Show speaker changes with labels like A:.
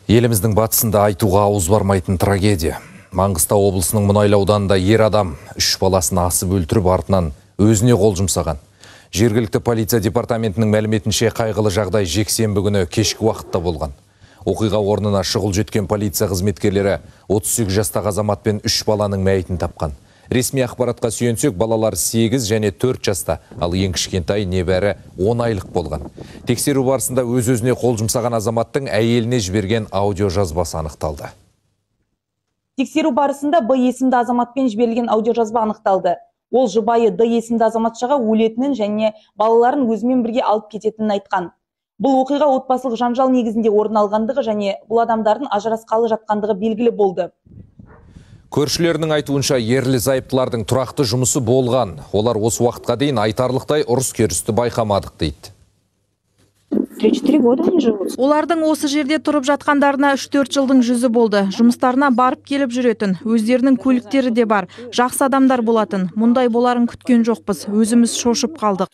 A: Еліміздің батысында айтуға ауыз бармайтын трагедия. Маңғыстау облысының Мұнайлы ауданында ер адам 3 баласын асып өлтіріп артынан өзіне қол жұмсаған. Жергілікті полиция департаментінің мәліметінше қайғылы жағдай жексенбі күні кешкі уақытта болған. Оқиға орнына шұғыл жеткен полиция қызметкерлері 38 жастағы азамат пен 3 баланың мәйітін тапқан. Ресми ақпаратқа сүйенсек, балалар 8 және 4 жаста, ал ең кішкентай небәрі 10 айлық болған. Тексеру барысында өз-өзіне қол жұмсаған азаматтың әйеліне жіберген аудио жазбасы анықталды.
B: Тексеру барысында Б есімді азаматпен жіберілген аудиожазба анықталды. Ол жұбайы Д есімді азаматшаға өлетінін және балаларын өзімен бірге алып кететінін айтқан. Бұл оқиға отбасылық жанжал негізінде орын алғандығы және бұл адамдардың ажырасқалы жатқандығы белгілі болды.
A: Көршілерінің айтуынша ерлі зайыптылардың тұрақты жұмысы болған. Олар осы уақытқа дейін айтарлықтай ұрыс-керісті байқамадық дейді.
C: 3-4 года они живут.
D: Олардың осы жерде тұрып жатқандарына 3-4 жылдың жүзі болды. Жұмыстарына барып келіп жүретін, өздерінің көліктері де бар. Жақсы адамдар болатын. Мұндай боларын күткен жоқпыз. Өзіміз шошып қалдық.